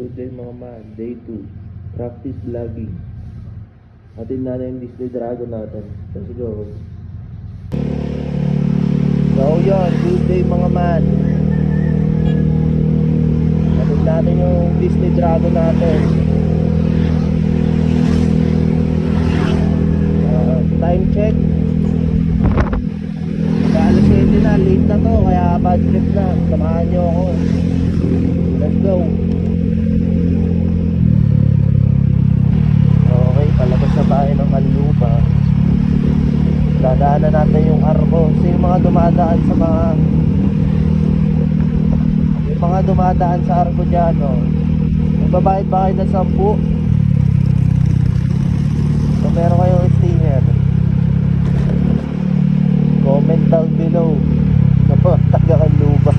Good day mga man, day 2. Practice vlogging. Atin na yung Disney Dragon natin. Let's go. So yun, good day mga man. Atin natin yung Disney Dragon natin. Time check. Alas 7 na, late na to, kaya bad trip na. Samahan nyo ako. Let's go. Okay, palabas na tayo ng Canlupa. Dadaanan natin yung Arco. So yung mga dumadaan sa dumadaan sa Arco dyan, no? Magbabayad ba kayo ng 10? So meron kayong sticker. Comment down below. Taga Canlupa.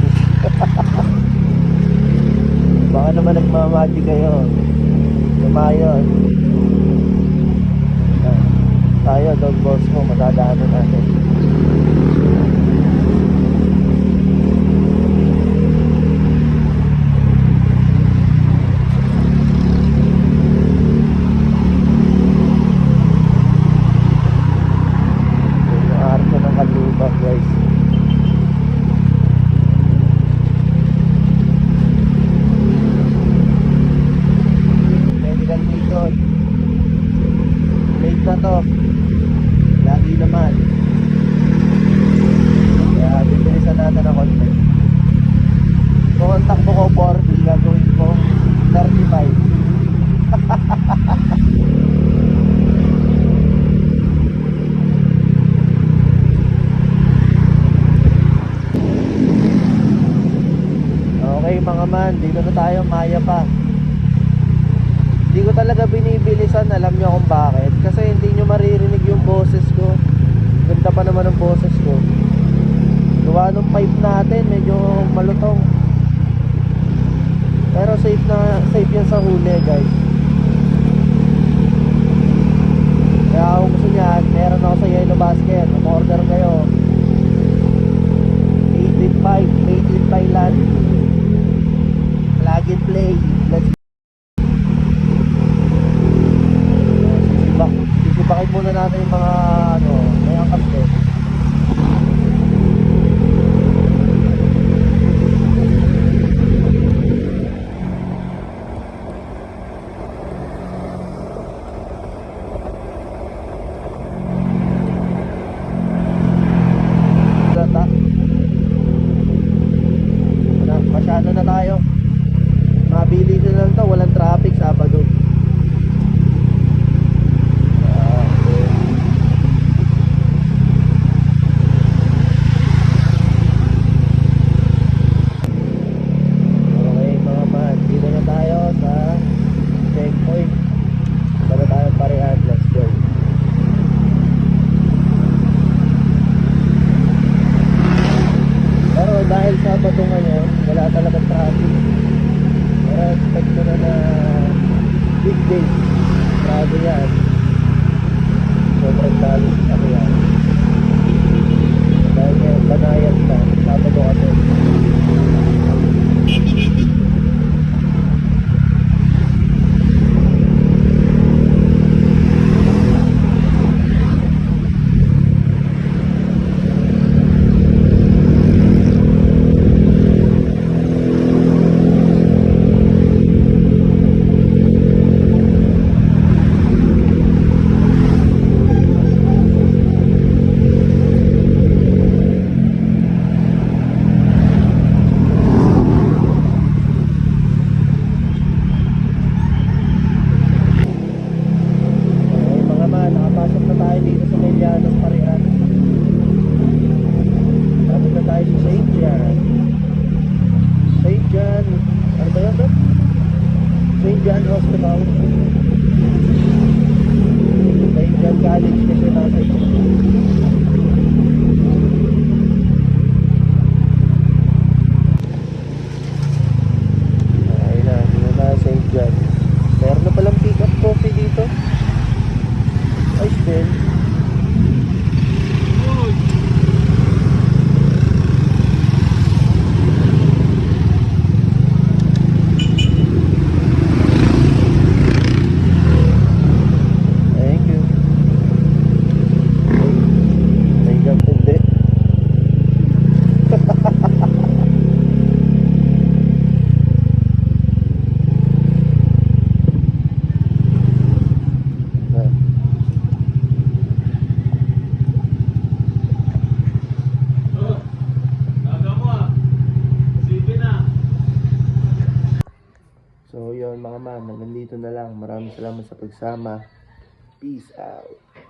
Baka naman nagmamagic kayo. Lumayon. Tayo, dog boss mo, matadaanan natin. Yung arko ng Canlupa, guys. Medical mission. Late na to. Lagi naman. Kaya bibilisan natin ang content. Kung ang takbo ko 40, gagawin ko 35. Okay mga man, dito na tayo, Maya pa. Hindi ko talaga binibilisan, alam nyo kung bakit. Kasi hindi nyo maririnig yung boses ko. Ganda pa naman ang boses ko. Gawa nung pipe natin, medyo malutong. Pero safe yan sa huli, guys. Kaya kung gusto nyan, meron ako sa Yellow Basket. Mag-order kayo. Made in Thailand. Plug and play. Let's sisipakin muna natin yung mga may angkas din. Masyado na tayo. Mabili na lang to, walang traffic Sabado. Dahil Sabado ngayon, wala talagang traffic. Pero expect ko na weekday grabe yan. Sobrang dali ako yan. Dahil ngayon, banayad na Sabado kasi. St. John Hospital. St. John College kasi nasa ito. Ayun na, dito na St. John. Meron na palang pick up coffee dito. Ay, still. yun mga man, hanggang dito na lang. Maraming salamat sa pagsama. Peace out.